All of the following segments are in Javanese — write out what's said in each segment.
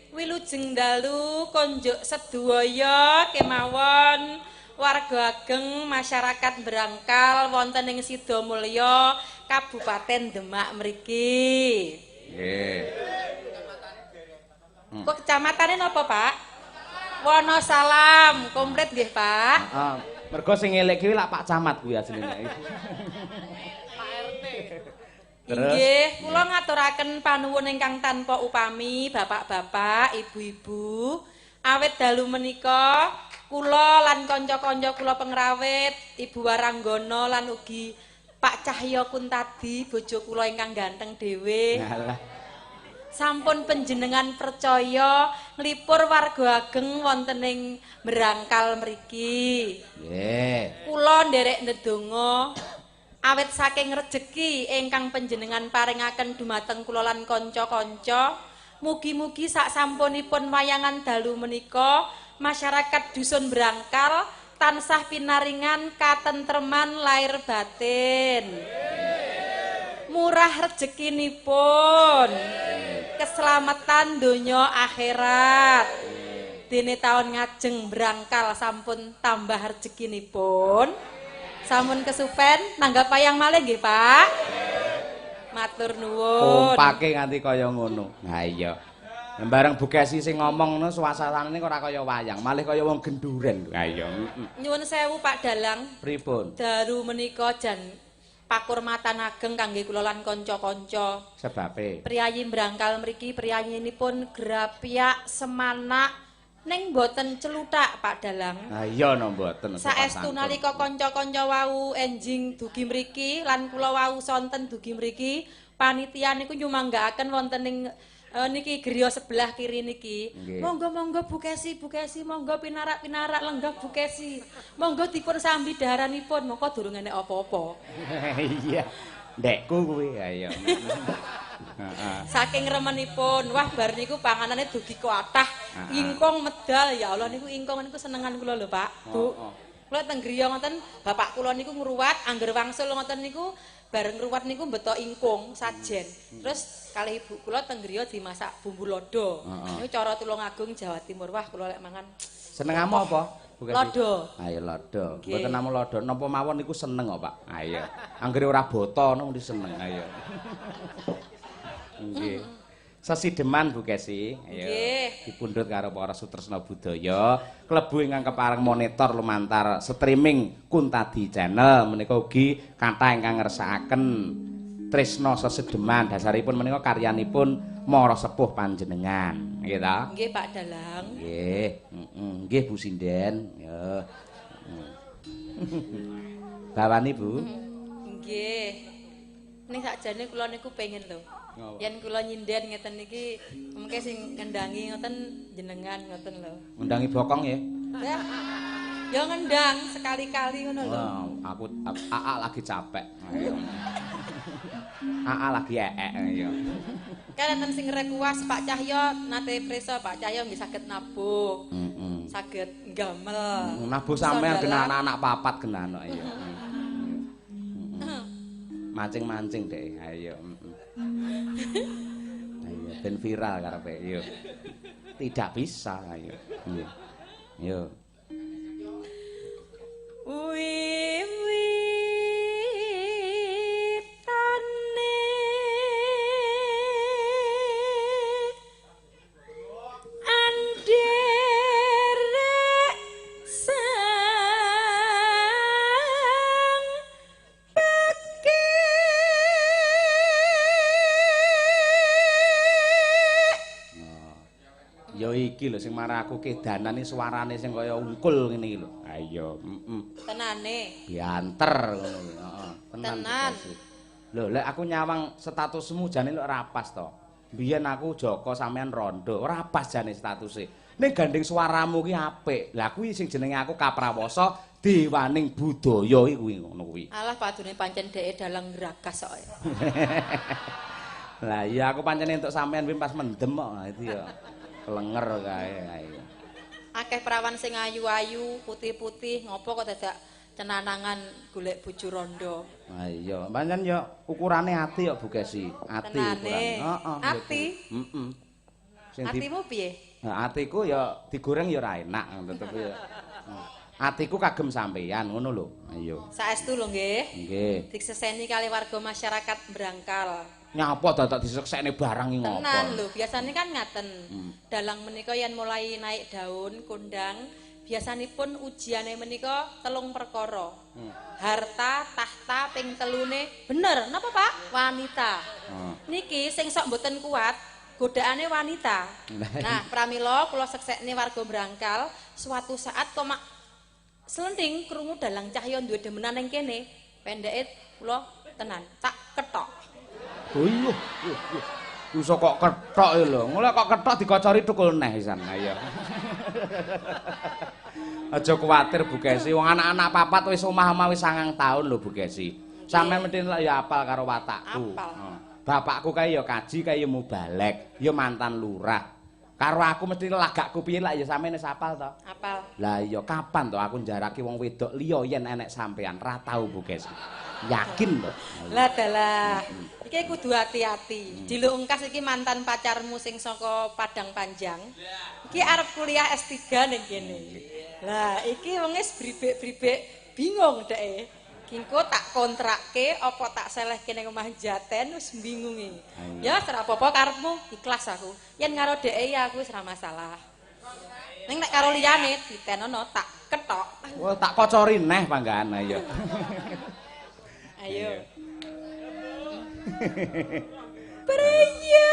Wilujeng dalu konjuk sedaya kemawon warga ageng masyarakat Brangkal wonten ing Sidomulyo Kabupaten Demak mriki. Nggih. Kok kecamatane napa, Pak? Wonosalam, komplit nggih, Pak. Heeh. Mergo sing ngelik kuwi lak Pak Camat kuwi asline. Inggih, kula ngaturaken panuwun ingkang tanpa upami, Bapak-bapak, Ibu-ibu. Awit dalu menika kula lan kanca-kanca kula pengrawit, Ibu Waranggana lan ugi Pak Cahya Kuntadi, bojo kula ingkang ganteng dhewe. Alah. Sampun panjenengan percaya nglipur warga ageng wonten ing Brangkal mriki. Nggih. Kula nderek ndedonga awit saking rejeki ingkang panjenengan paringaken dumateng kula lan kanca-kanca, mugi-mugi sak sampunipun wayangan dalu menika masyarakat dusun Brangkal tansah pinaringan katentreman lair batin. Murah rezekinipun. Keselamatan donya akhirat. Dene taun ngajeng Brangkal sampun tambah rezekinipun. Sampun kesupen nanggap payang malih nggih, Pak. Matur nuwun. Kompake nganti kaya ngono. Ha iya. Bareng Bu Kesi sing ngomong ngono suasanane ora kaya wayang, malih kaya wong genduren. Ha iya. Nyuwun sewu Pak Dalang. Pripun? Daru menika jan pakurmatan ageng kangge kula lan kanca-kanca. Sebabe. Priyayi Brangkal mriki priyayinipun grapyak semanak ning boten celuthak Pak Dalang. Ha iya no mboten. Saestu nalika kanca-kanca wau enjing dugi mriki lan kula wau sonten dugi mriki, panitia niku nyumanggaaken wonten ing niki griya sebelah kiri niki. Monggo-monggo Bu Kesi, monggo pinarak-pinarak lenggah Bu Kesi. Monggo dipun sambi daharanipun, mongko durung enek apa-apa. Iya. Ndekku kuwi. Ha iya. Heeh. Saking remenipun, wah bar niku panganane dugi kathah. Ingkung medal ya Allah niku ingkung niku senengan kula lho, Pak. Bu. Kula teng griya ngoten, bapak kula niku ngruwat angger wangsul ngoten niku bareng ngruwat niku beto ingkung sajen. Terus kalih ibu kula teng griya dimasak bumbu lodo. Niku cara Tulungagung Jawa Timur. Wah kula lek mangan Senengamu apa? lodo. Ayo lodo. Mboten namung lodo, napa mawon niku seneng kok, Pak. Ayo. Anggere ora boto ngono mesti seneng. Ayo. Nggih. Sesideman Bu Kesi, ayo. Dipundhut karo para sutresna budaya, klebu ingkang kepareng monitor lumantar streaming Kuntadi Channel menika ugi kathah ingkang ngersakaken tresna sesedeman dasaripun menika karyanipun Mara Sepuh panjenengan, nggih ta? Nggih Pak Dalang. Nggih, nggih Bu Sinden, ya. Bawani Bu. Nggih. Ning sakjane kula niku pengen lho. Yen kula nyinden ngeten niki mengke sing ngendangi ngoten jenengan ngoten lho. Ngundangi bokong ya? Ya ngendang sekali-kali ngono lho. Aku AA lagi capek. Ayo. AA lagi eek ya. Kan enten sing rekuas Pak Cahyo nate prisa Pak Cahyo nggih saged nabuh. Saged nggamel. Nabuh sampean kena anak-anak papat kena anak ya. Mancing-mancing deh, ayo. Ayo ben viral karepe, yo. Tidak bisa, ayo. Yo. Ya iki lho sing maraku kedanan iki suarane sing kaya ungkul ngene iki lho. Ha iya, Tenane. Bianter ngono iki, heeh. Tenan. Lho, lek aku nyawang statusmu jane lek ora pas to. Biyen aku Joko sampean rondo, ora pas jane statuse. Ning gandeng suaramu ki apik. Lah kuwi sing jenenge aku Kaprawoso Dewaning Budaya kuwi ngono kuwi. Alah padune pancen dheke dalang gragas kok. Lah iya aku pancen entuk sampean kuwi pas mendem kok. Itu ya. Kelenger kae ae. Akeh perawan sing ayu-ayu, putih-putih, ngopo kok dadak cenanangan golek bojo rondo. Ha iya, pancen ya ukurane ati ya Bu Kesi. Ati ukuran. Ati. Heeh. Atimu piye? Nah, atiku ya digoreng ya ora enak tetep ya. Atiku kagem sampeyan ngono lho. Ayo. Saestu lho nggih. Nggih. Dikseseni kali warga masyarakat Brangkal. Nyapa dadak diseksekne barang iki ngopo? Tenan lho, biasanya kan ngaten. Dalang menika yen mulai naik daun, kondang, biasanipun ujiane menika 3 perkara. Harta, tahta, ping telune bener, napa Pak? Wanita. Niki sing sok mboten kuat, godaane wanita. Nah, pramila kula seksekne warga Brangkal, suatu saat kok mak selenting krungu dalang cahya duwe demenan ning kene, pendeke kula tenan tak ketok. Oh iya. Iso kok kethok lho. Mulai kok kethok dikocori tukul neh pisan. Ayo. Aja kuwatir Bu Gesi, wong anak-anak papat wis omah-omah wis 9 taun lho Bu Gesi. Sampeyan mesti ya apal karo watakku. Bapakku kae ya kaji kae ya mubalek, ya mantan lurah. Karo aku mesti lagakku piye lak ya sampeyan wis apal to? Apal. Lah iya kapan to aku njaraki wong wedok liya yen enek sampeyan ra tau Bu Gesi. Yakin lho. Lah dalah. Iki kudu hati-hati. Diluk engkas iki mantan pacarmu sing saka Padang Panjang. Iki arep kuliah S3 ning kene. Lah iki wong wis bribek-bribek bingung dheke. Kingko tak kontrakke apa tak selehke ning omah Jaten wis bingung iki. Ya ora apa-apa karepmu, ikhlas aku. Yen karo dheke ya aku wis ora masalah. Ning nek karo liyane ditenono tak ketok. Wah tak kocori neh panggaan ayo. Ayo. Pria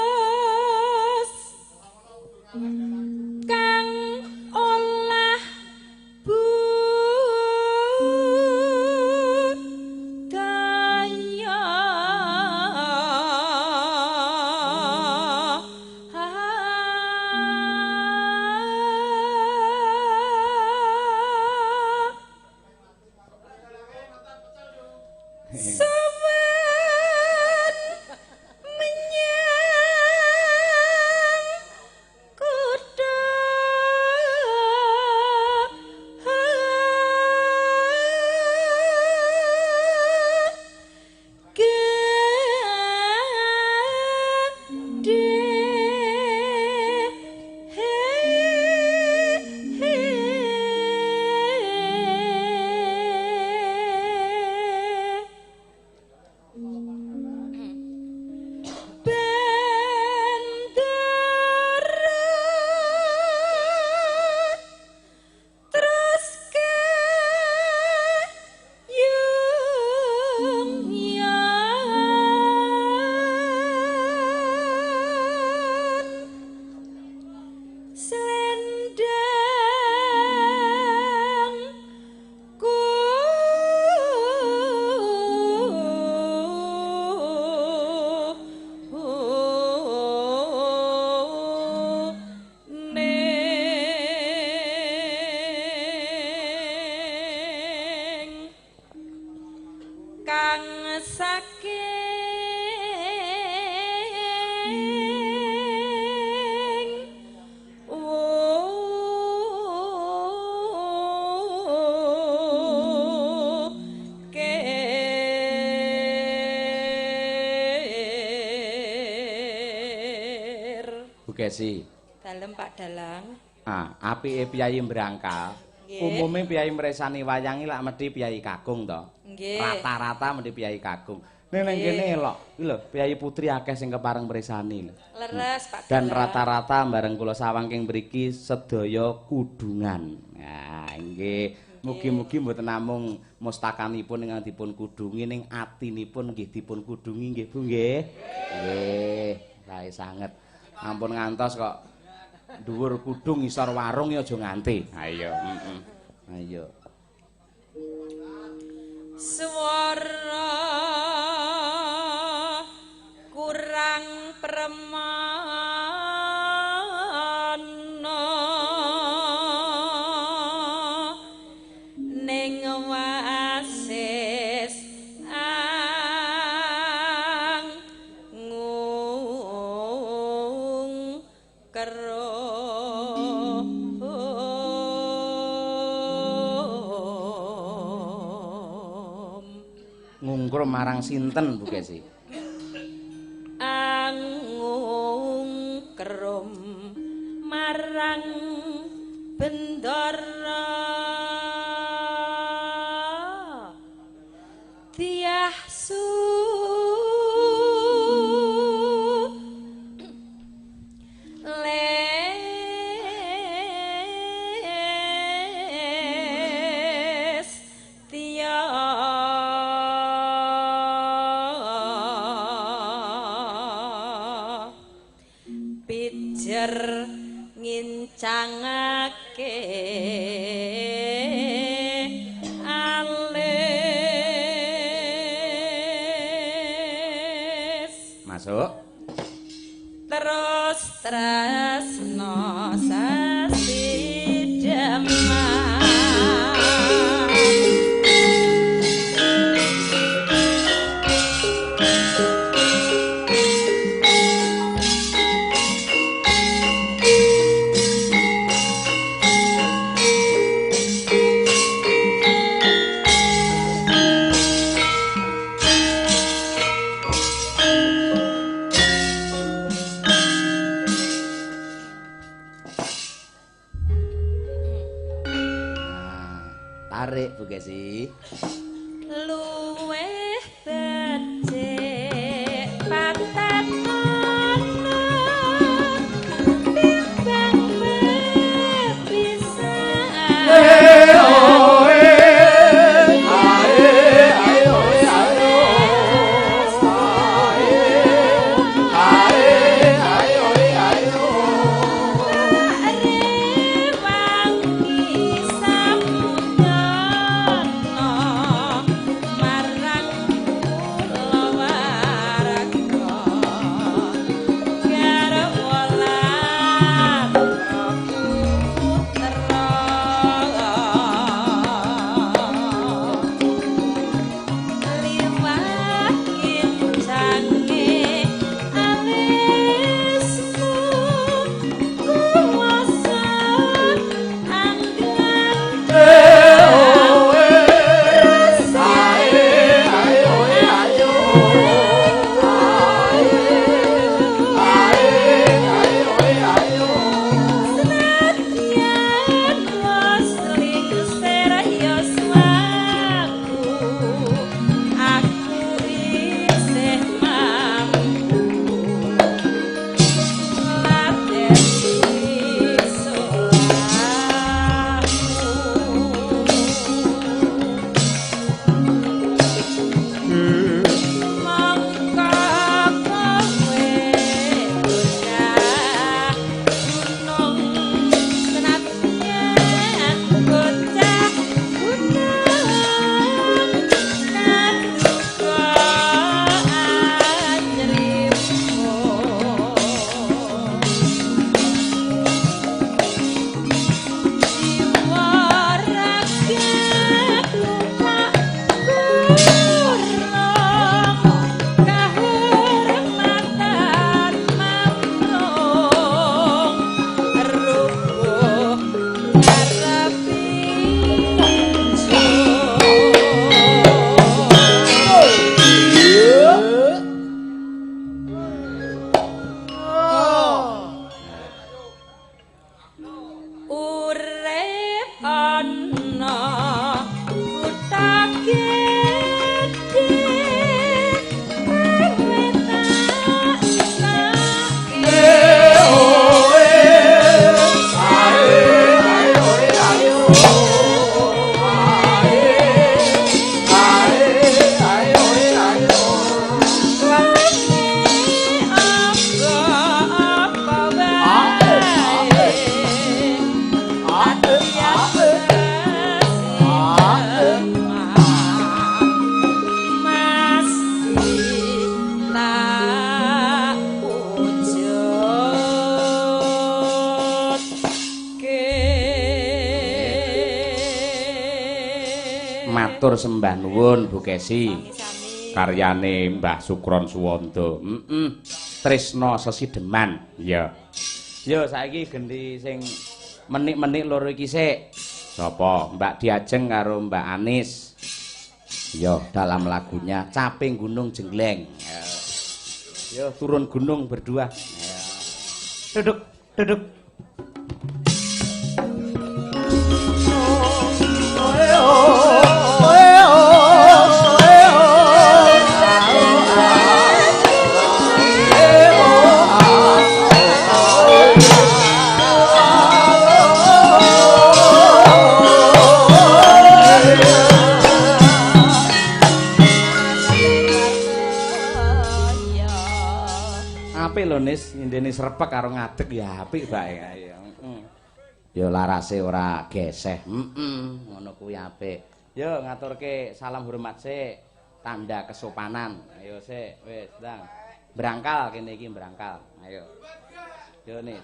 bagus kang olah budaya Sawan menyang kuda terus yung yan selendang kuning kang saking Bu Gesi. Dalem Pak Dalang. Apike piyai Brangkal. Nggih. Umume piyai mresani wayangi lak mesti piyai kakung to. Nggih. Rata-rata mesti piyai kakung. Ning nang kene elok, iki lho, piyai putri akeh sing kepareng mresani lho. Leres Pak Dan Dalang. rata-rata bareng kula sawangking mriki sedaya kudungan. Nah, nggih. Mugi-mugi mboten namung mustakanipun ingkang dipun kudungi ning atinipun nggih dipun kudungi nggih Bu nggih. Nggih, sae sanget. Ampun ngantos kok dhuwur kudung isor warung ya aja nganti. Ayo, Ayo. Swara kurang permana ning wasis angung kero angungkrum marang sinten Bu Kesi? Angungkrum marang Bendara Tiahsu pijer ngincangake alis Masuk. terus tresno sasi demam Tarik Bu Kesi. luweh becik patenono timbang bepisan matur sembah nuwun Bu Kesi. Karyane Mbah Sukron Suwanda. Tresna Sesideman. Ya. Ya saiki gendi sing menik-menik loro iki sik. Sapa? Mbak Diajeng karo Mbak Anis. Yo, dalam lagunya Caping Gunung Jengleng. Yo, turun gunung berdua. Duduk, duduk. Apik lho Nis, indene srepek karo ngadeg ya apik bae. Ya larase ora geseh. Ngono kuwi apik. Yo ngaturke salam hormat sik, tanda kesopanan. Ayo sik, wis, ndang. Brangkal kene iki brangkal. Ayo. Yo Nis.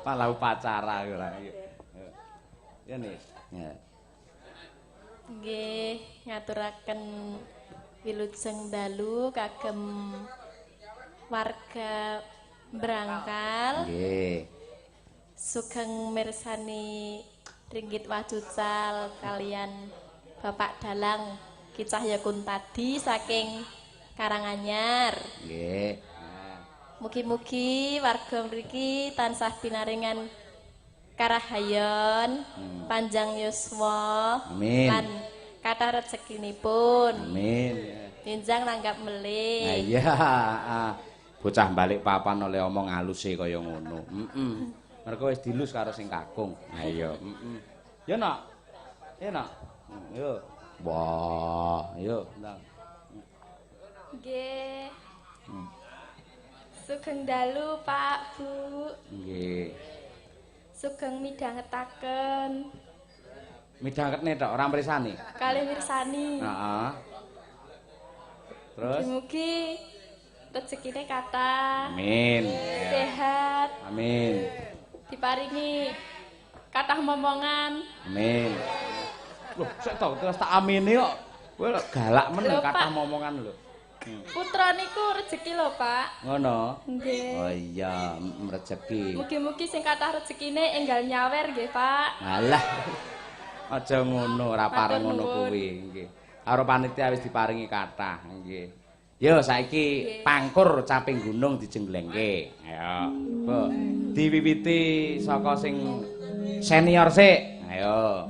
Pala upacara ora. Yo Nis. Ya. Nggih, ngaturaken wilujeng dalu kagem warga Brangkal. Nggih. Sugeng mirsani Ringgit Wajucal kalian Bapak Dalang Ki Cahya Kuntadi saking Karanganyar. Nggih. Mugi-mugi warga mriki tansah pinaringan karahayon, panjang yuswa, lan kathah rezekinipun. Amin. Enjang nanggap melih. Iya, bocah balik papan oleh omong aluse kaya ngono. Mergo wis dilus karo sing kakung. Ayo, Yo nak. Yo nak. Yo. Wah, yo, ndang. Nggih. Sugeng dalu, Pak, Bu. Nggih. Sugeng midhangetaken. Midhangetne tok ora mrisani. Kalih mirsani. Heeh. Terus Mugi-mugi rezekine kathah. amin. Sehat, Amin. diparingi kathah momongan. Amin. Loh, sik to terus tak amini kok. Kowe galak men Lho, kathah Pak. momongan lho. Putra niku rezeki lho, Pak. Ngono. Nggih. Oh iya, rezeki. Mugi-mugi sing kathah rezekine enggal nyawer nggih, Pak. Alah. Aja ngono, ora pareng Matur ngono nuwun. kuwi, nggih. Karo panitia wis diparingi kathah, nggih. Yo saiki pangkur Caping Gunung dijenglengke. Ayo, Bu. Diwiwiti saka sing senior sik. Ayo.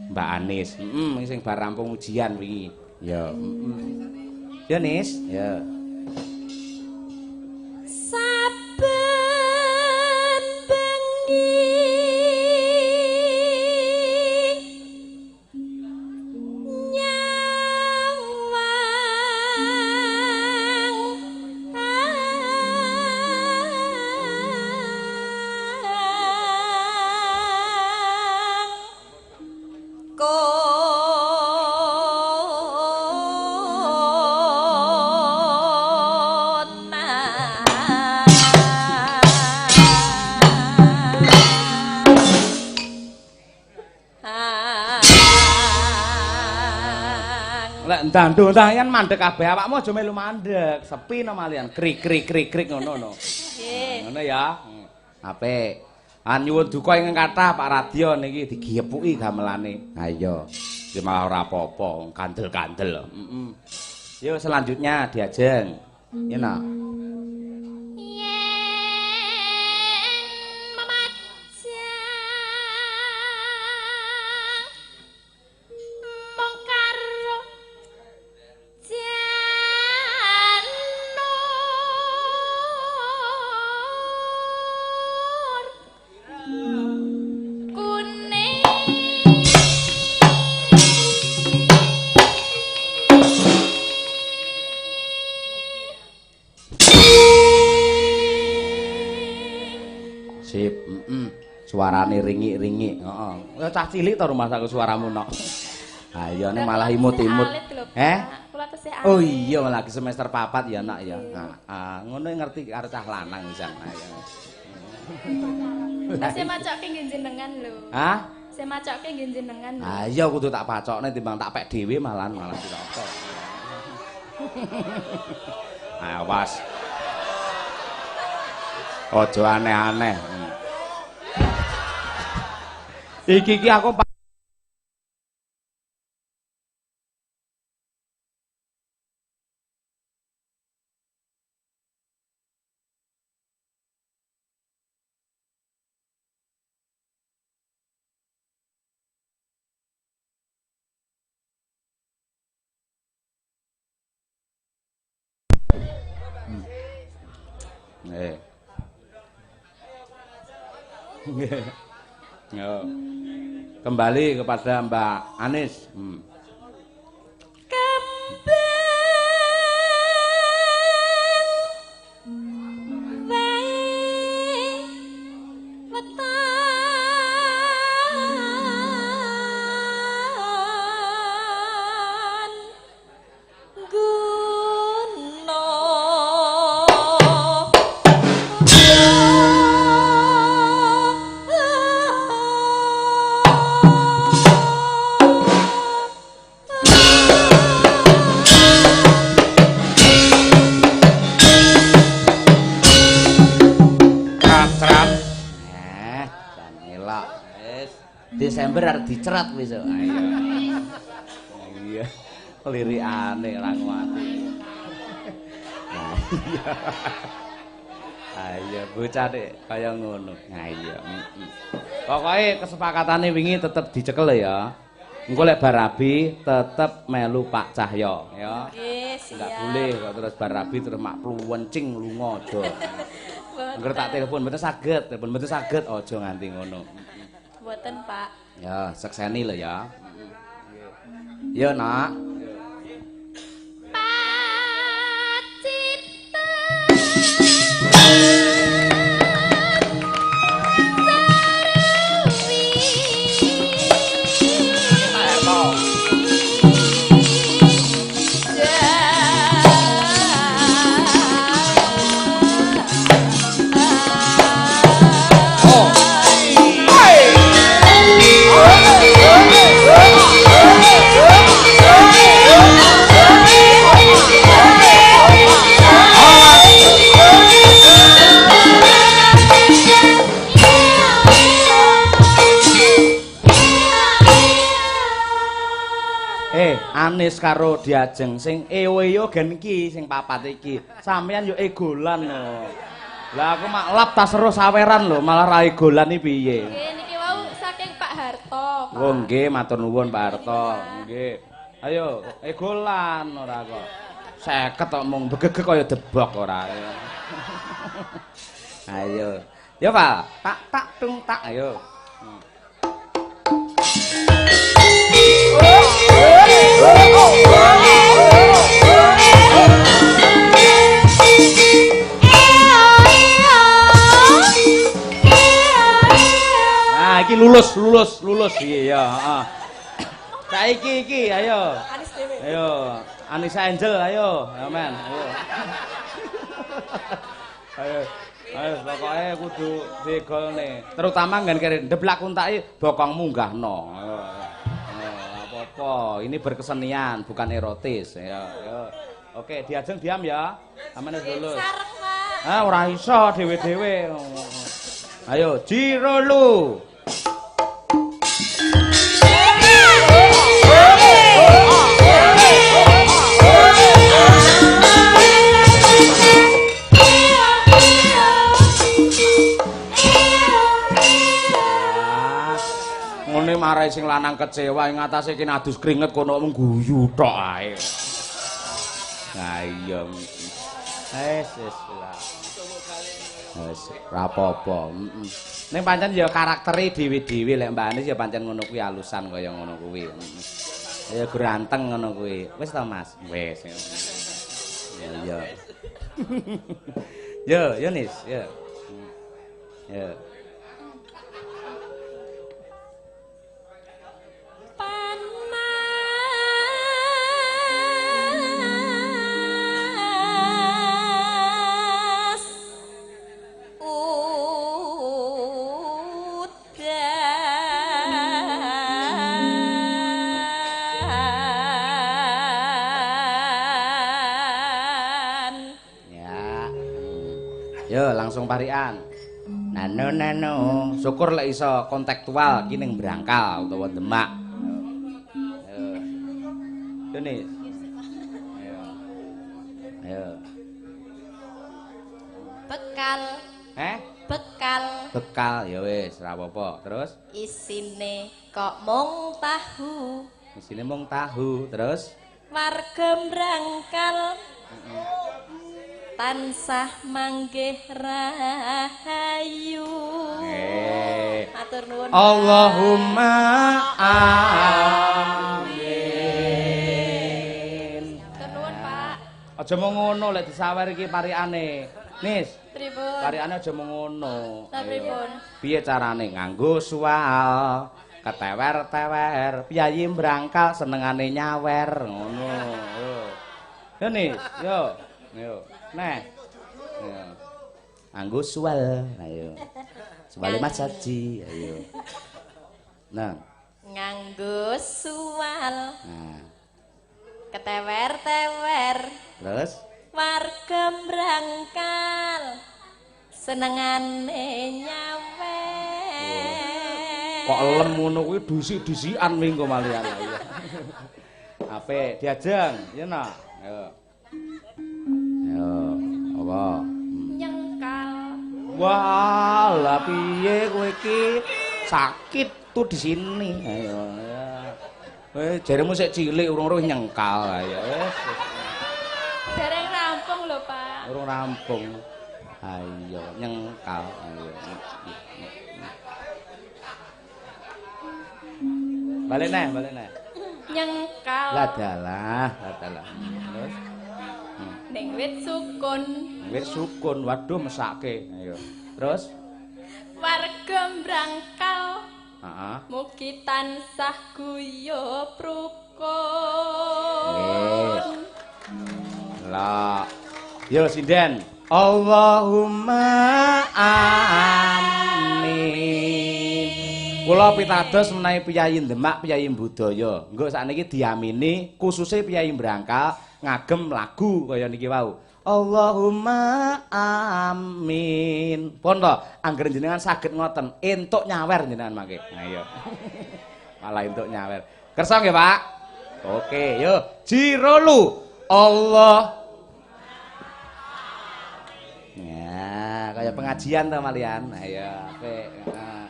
Mbak Anis. Sing bar rampung ujian wingi. Yo, Yo Nis, yo. Saben bengi Dandu tayan mandek kabeh awakmu aja melu mandek. Sepi no malian. Krik krik krik krik ngono no. Nggih. Ngono ya. Apik. Nyuwun duka ing kathah Pak Radio niki digiyepuki gamelane. Ha iya. Iki malah ora apa-apa, kandel-kandel. Yo selanjutnya diajeng. Ya nak. Sip, suarane ringik-ringik, heeh. Ya cah cilik to rumah saku suaramu nok. Ha iya nek malah imut-imut. Kula tesih alit. Oh iya lagi semester 4 ya nak ya. Heeh, ngono ngerti karo cah lanang pisan. Ayo. Lah saya macokke nggih jenengan lho. Hah? Saya macokke nggih jenengan lho. Ha iya kudu tak pacokne timbang tak pek dhewe malah dirokok. Awas. Ojo aneh-aneh. Iki aku Yo. Kembali kepada Mbak Anis. Desember arep dicerat wis. Ayo. Iya. Lirikane Rangwati. Iya. Ayo bocah nek kaya ngono. Nah iya. Pokoke kesepakatane wingi tetep dicekel ya. Engko lek barabi tetep melu Pak Cahyo ya. Nggih, siap. Enggak boleh kok terus barabi terus mak pluwencing lunga aja. Engger tak telepon mboten saged, telepon mboten saged aja nganti ngono. Mboten, Pak. Ya, sekseni lho ya. Ya, Nak. Anis karo Diajeng sing ewe-yo gen iki sing papat iki. Sampeyan yo egolan lho. Lah aku mak lap tas seru saweran lho, malah ra egolan iki piye? Nggih niki wau saking Pak Harto. Oh nggih, matur nuwun Pak Harto. Nggih. Ayo, egolan ora kok. 50 kok mung begegek kaya debok ora. Ayo. Ya, Pak. Tak tung tak ayo. Nah, iki lulus iki ya, heeh. Saiki iki ayo. Anis dhewe. Ayo, Anissa Angel ayo, amen. Ayo. Ayo, pokoke kudu digolne. Terutama nggen kene ndeblak untake bokong munggahno. Ayo. Apa-apa, ini berkesenian bukan erotis. Ayo. Oke, Diajeng diam ya. Amane lulus. Sareng, Pak. Ora iso dhewe-dhewe. Ayo, jiro lu. Ngene marai sing lanang kecewa ing atase kene adus keringet kono mengguyu tok ae. Nah iya. Wis lah. Wis ora apa-apa. Ning pancen ya karaktere dhewe-dhewe lek Mbak Anis ya pancen ngono kuwi alusan kaya ngono kuwi. Ya ganteng ngono kuwi. Wis ta Mas? Wis. Ya iya. Yo Nis, yo. Yo. Yo langsung parian. Nano. Syukur lek iso kontekstual ki ning Brangkal utawa Demak. Yo Nis. Ayo. Bekal. Bekal ya wis ora apa-apa. Terus Isine kok mung tahu. isine mung tahu. Terus Warga Brangkal. tansah manggih rahayu. Matur nuwun. Allahumma amin. Matur nuwun, Pak. Aja mung ngono lek disawer iki parikane. Nis, Pripun? parikane aja mung ngono. Lah pripun? Piye carane nganggo sual? Ketewer-tewer, piyayi brangkal senengane nyawer ngono. Yo Nis, yo. Yo. Neh. Yo. Nganggo sual. Ayo. Suwale Mas Haji, ayo. Nah. Nganggo sual. Nah. Ketewer-tewer. Terus Warga brangkal senengane nyawer. kok lem ngono kuwi dhisik-dhisikan mingko malian. Apik diajeng, ya nak. Ayo. Ayo, apa? Nyengkal. Wah, lah piye kowe iki? Sakit tuh di sini. Ayo. Jaremu sik cilik urung-urung nyengkal ayo. Dereng rampung lho, Pak. Urung rampung. Ayo nyengkal ayo. Balik neh. Nyengkal. Lah dalah. Terus Ning wit sukun. wis sukun, waduh mesake. Ayo. Terus Warga brangkal. heeh. Mugi tansah guyub Nggih. rukun. Lah. Yo sinden. Allahumma amin. Kula pitados menawi piyayi Demak, piyayi budaya. Engko sakniki diamini khususé piyayi Brangkal ngagem lagu kaya niki wau. Allahumma amin. Pun to, anggere jenengan saged ngoten, entuk nyawer jenengan mangke. Nah iya. Malah entuk nyawer. Kersa nggih, Pak? Oke, yo Jirolu. Allah. Ya, kayak pengajian to malian. Ayo, apik. Nah.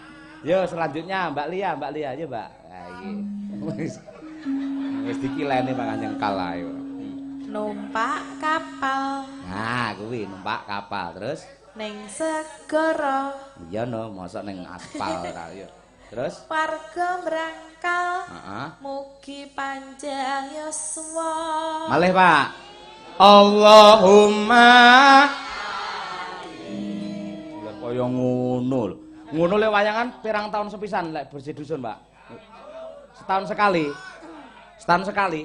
Yo selanjutnya Mbak Lia aja, Mbak. Nah, iki. Wis dikileni mangan nyengkal ayo. Numpak kapal Nah, kuwi numpak kapal terus. ning segara Iya no, mosok ning aspal ra yo. Terus? warga brangkal Heeh. mugi panjang yuswa. Malih, Pak. Allahumma lha kaya ngono lho. Ngono le wayangan pirang tahun sepisan lek bersih dusun, Pak? Setahun sekali. Setahun sekali.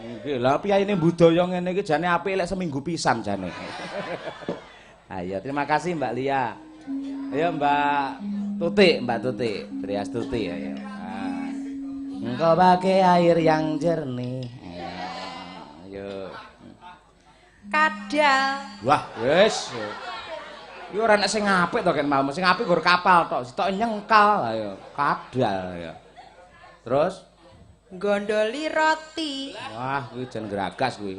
Nggih, lah piyayine budaya ngene iki jane apik lek seminggu pisan jane. Ayo, terima kasih Mbak Lia. Ayo Mbak Tuti, Trias Tuti ayo. Nah. Engkau pakai air yang jernih. Ayo. Kadal Wah, wis. Iki ora nek sing apik to kan mau, sing apik gur kapal tok, sitok nyengkal ayo. Kadal ya. Terus gondoli roti wah, kuwi jan gragas kuwi.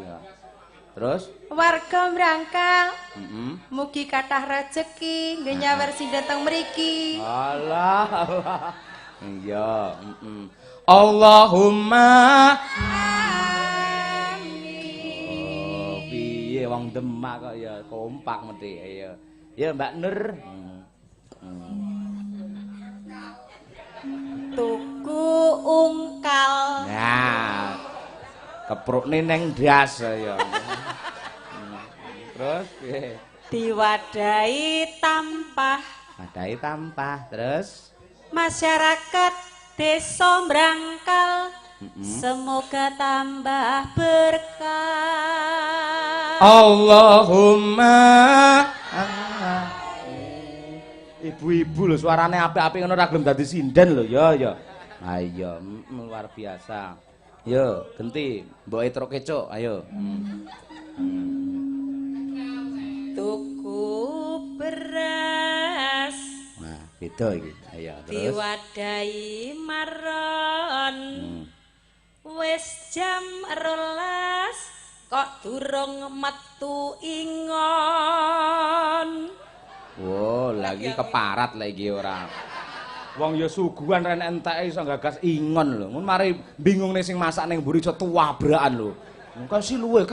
Terus warga brangkal heeh. mugi kathah rejeki nggih nyawer sing dateng mriki. Allah. Iya, heeh. Allahumma oh, piye wong Demak kok ya kompak mesti ayo. Ya Mbak Nur. Tuku ungkal Nah. Keprukne neng ndas ya. Terus piye? diwadahi tampah Wadai tampah terus masyarakat desa brangkal semoga tambah berkah. Allahumma ibu-ibu lho suarane apik-apik ngono ora gelem dadi sinden lho ya ya. Ayo luar biasa. Yo genti mboke truk kecuk ayo. Tuku beras Nah, beda iki. Ayo terus. diwadahi maron wis jam 12 kok durung metu ingon. Wo, lagi keparat lagi ora. Wong ya suguhan rene enteke iso gagas ingon lho. Mun mari bingung ning sing masak ning mburi iso tuwabrakan lho. Kasih luwe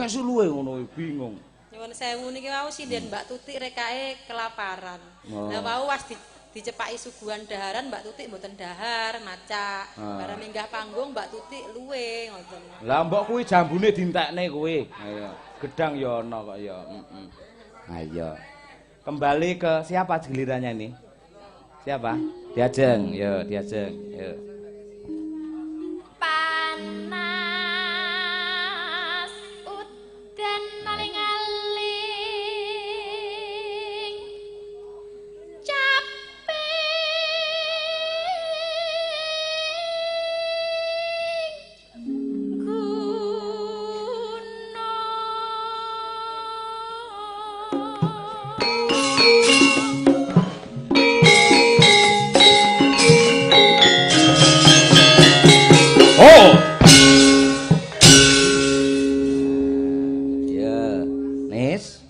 ngono bingung. Nyuwun sewu niki wau sinden Mbak Tutik rekake kelaparan. Lah wau was dicepaki suguhan daharan Mbak Tutik mboten dahar macak. Bareng minggah panggung Mbak Tutik luwe ngoten. Lah mbok kuwi jambune dintekne kuwi. Ayo. Gedang ya ana kok ya. Ayo. Kembali ke siapa gilirannya ini? Siapa? Diajeng, yo Diajeng, yo. Panas udan aling-aling caping Oh. Ya, Nis.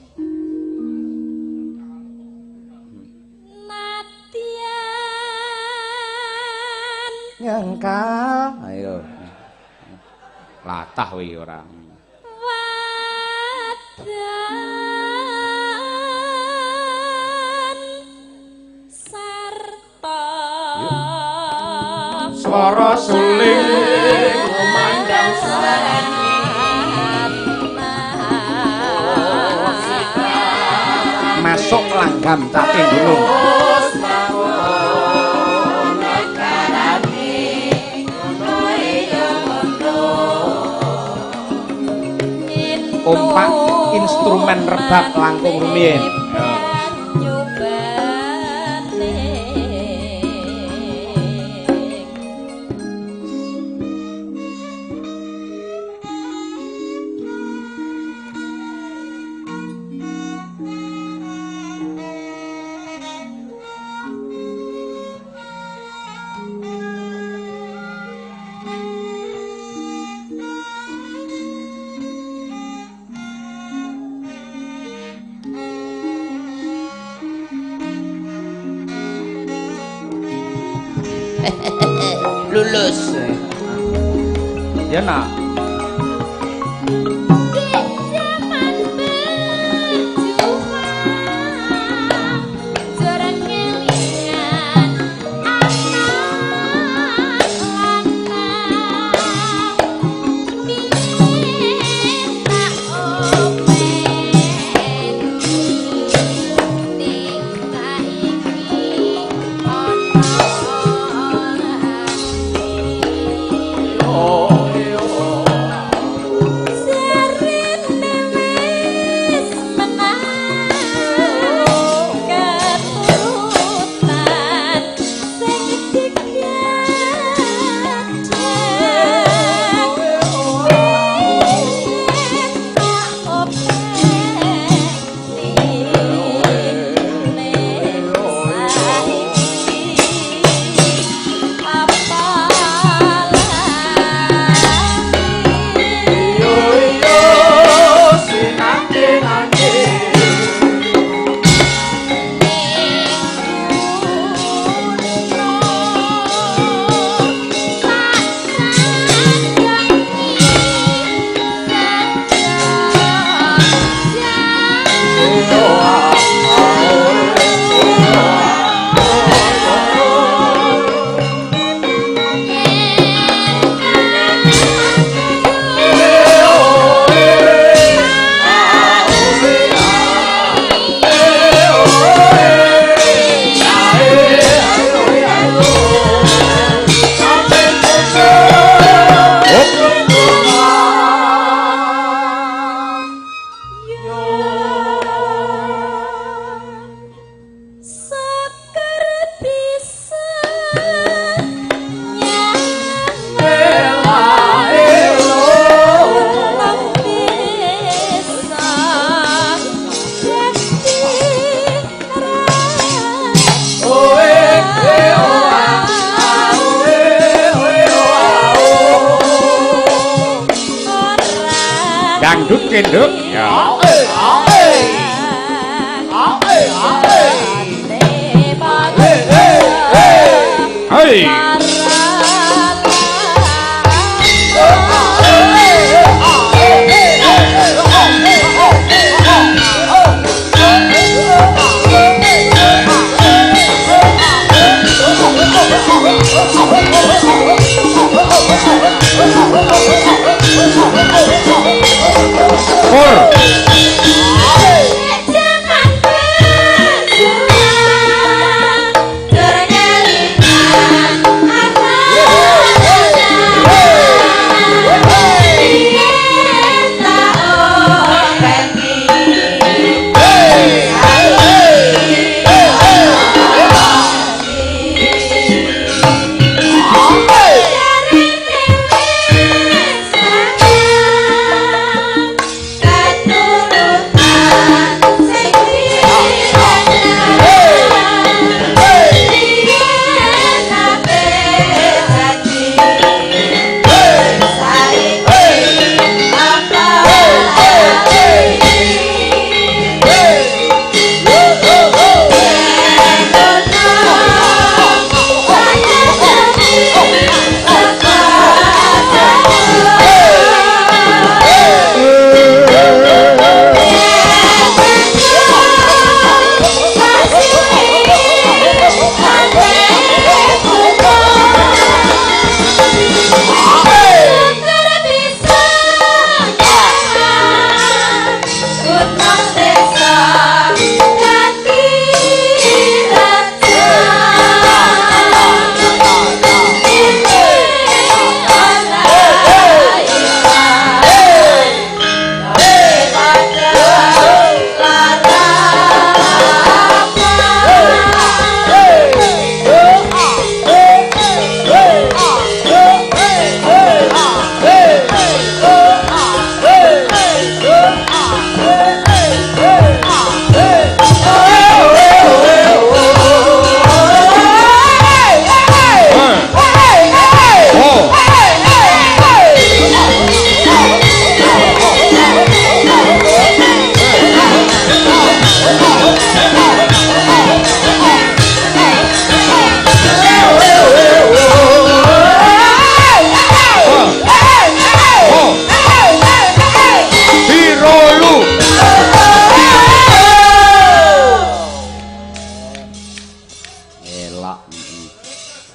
Nadian Nyangkal. Ayo. Latah wi ora. wadan sarta Swara suling memandang masuk langgam caping gunung. Ompak instrumen rebab langkung rumiyin. Lulus. Ya nak. Dangdut kenduk ya. Hei.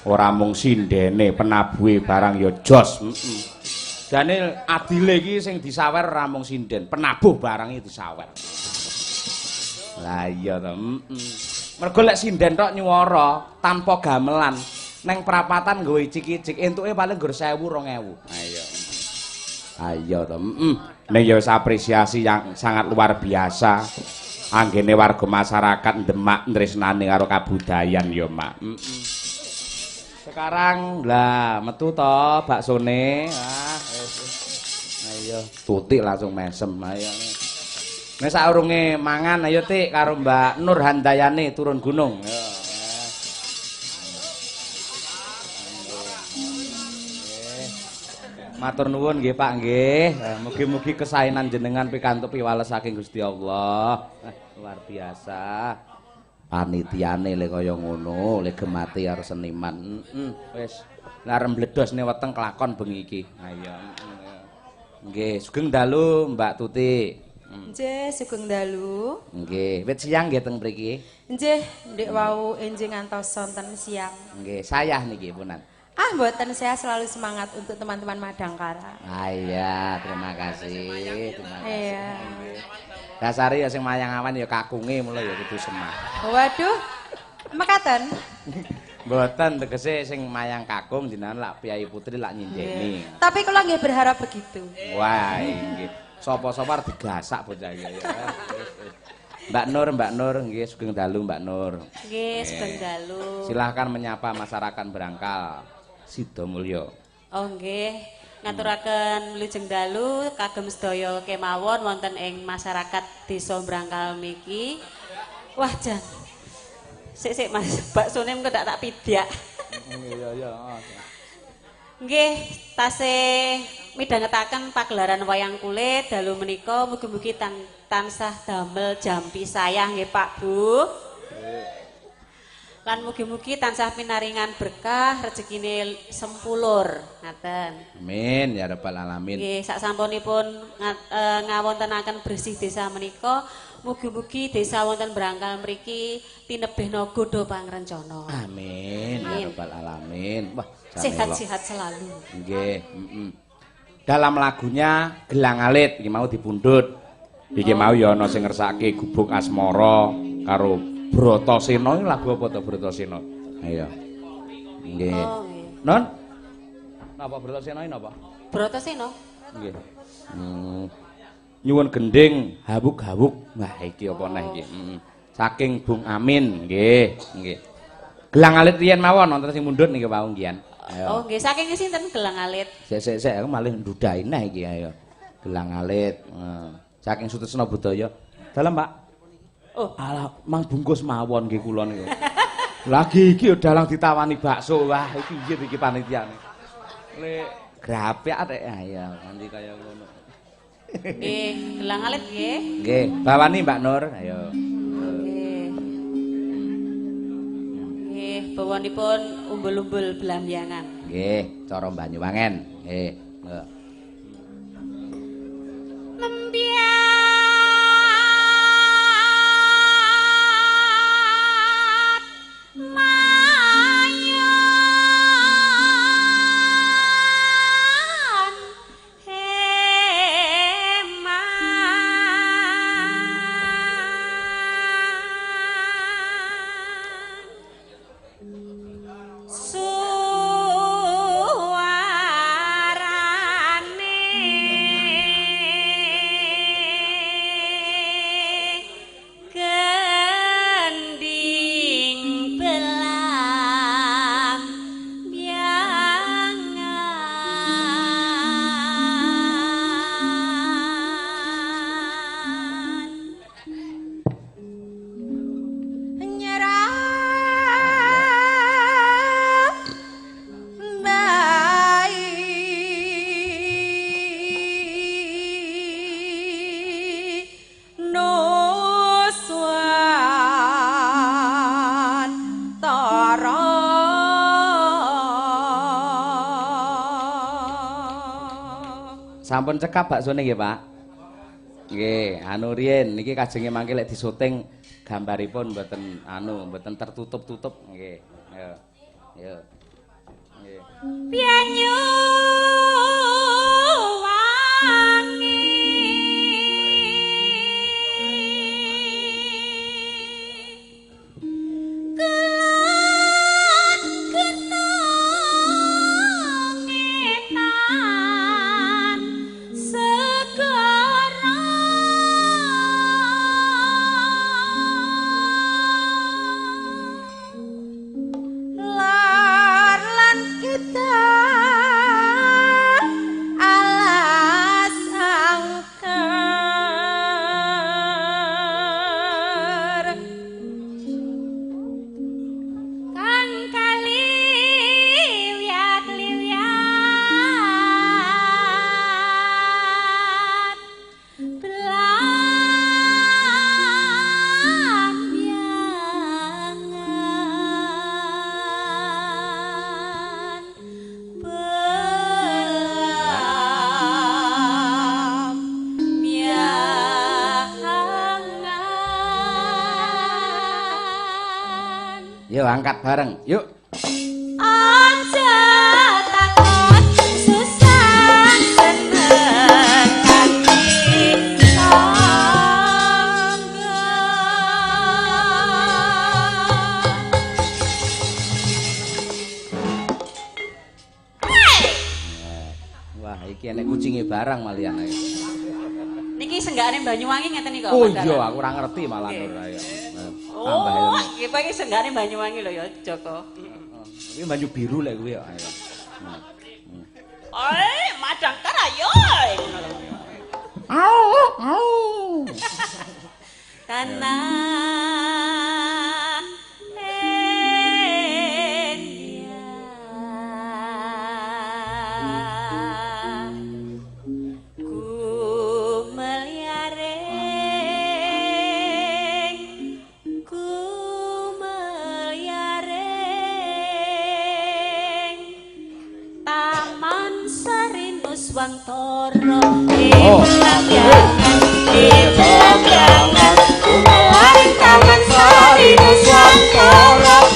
Ora mung sindene penabuhe barang ya jos. Jane adile iki sing disawer ora mung sinden, penabuh barang iki disawer. Lah iya to. Mergo lek sinden tok nyuwara tanpa gamelan neng perapatan nggawe icik-icik entuke paling nggur 1000 2000. Ayo. Ayo to. Ning ya wis apresiasi yang sangat luar biasa. Anggene warga masyarakat Demak tresnane karo kabudayan ya, Mak. Sekarang lah metu to baksone. Ayo, tutik langsung mesem. Ayo. Nek saurunge mangan ayo Tik karo Mbak Nur Handayani turun gunung. Ayo. Matur nuwun nggih Pak nggih. Mugi-mugi kesaenan jenengan pikantuk piwales saking Gusti Allah. Luar biasa. Panitiane le kaya ngono, le gemati karo seniman. Wis arep mbledosne weteng kelakon bengi iki. Ayo. Nggih, sugeng dalu Mbak Tuti. Nggih, sugeng dalu. Nggih, wit siang nggih teng mriki. Nggih, ndek wau enjing ngantos sonten siang. Nggih, sayah niki punan. Ah, mboten, saya selalu semangat untuk teman-teman Madangkara. Ah iya, terima kasih. Terima kasih. Iya. Dasare ya sing mayang awan ya kakunge mulai ya kudu semah. Waduh, mekaten. Mboten tegese sing mayang kakung jenengan lak Piyai Putri lak nyindeni. Tapi kula nggih berharap begitu. Wah, nggih. Sapa-sapa arep digasak bocah iki ya. Mbak Nur nggih sugeng dalu Mbak Nur. Nggih, sugeng dalu. Silahkan menyapa masyarakat Berangkal Sidomulyo. Oh nggih. Ngaturaken wilujeng dalu kagem sedaya kemawon wonten ing masyarakat Desa Brangkal miki. Wah jan. Sik Mas, baksone engko tak pidyak. Iya. Nggih, tasih midhangetaken pagelaran wayang kulit dalu menika mugi-mugi tansah damel jampi sayah nggih Pak Bu. Lan mugi-mugi tansah pinaringan berkah rezekine sempulur ngaten. Amin ya rabbal alamin. Nggih, saksampunipun ngawontenaken bersih desa menika, mugi-mugi desa wonten Brangkal mriki tinebihna godha pangrencana. Amin ya rabbal alamin. Wah, sehat-sehat selalu. Nggih, Dalam lagunya Gelang Alit iki mau dipundhut Iki mau ya ana sing ngersake Gubuk Asmara karo Bratasena. Iki lagu apa to Bratasena? Ayo. Nggih. Non? Napa Bratasena iki napa? Bratasena. Nggih. Nyuwun gending hawuk-hawuk. Wah, iki apa neh iki? Saking Bung Amin, nggih, nggih. Gelang alit riyen mawon wonten sing mundhut niki wau nggih. Oh, nggih, saking sinten gelang alit? Sik aku malih ndudahi neh iki ayo. Gelang alit. Saking Sutresna Budaya. Dalem, Pak. Oh, alah mang bungkus mawon nggih kula niku. Lagi iki yo dalang ditawani bakso. Wah, iki piye iki panitiane. Lek grapek arek ayo nganti kaya ngono. Nggih, gelang alit nggih. Nggih, bawani Mbak Nur, ayo. Nggih. Nggih, bawanipun umbul-umbul belamyangan. Nggih, cara Banyuwangen. Nggih. Sampun cekap baksone nggih, Pak. Nggih, anu riyen niki kajenge mangke lek disuting gambaripun mboten tertutup-tutup nggih. Yo. Yo. Nggih. Pianyu Yuk angkat bareng, yuk. Aja takut susah seneng hati tangga. Wah, iki enek kucinge barang malian ae. Niki senggane Banyuwangi ngeten nika. Oh iya, aku ora ngerti malah Nur ayo. Oh, iki iki senggane Banyuwangi lho ya, Joko. Iki banyu biru lek kuwi ayo. Madangkar ayo. Au. Tanah Wantoro lamyangan lamyangan Umelaring taman sari Nuswantoro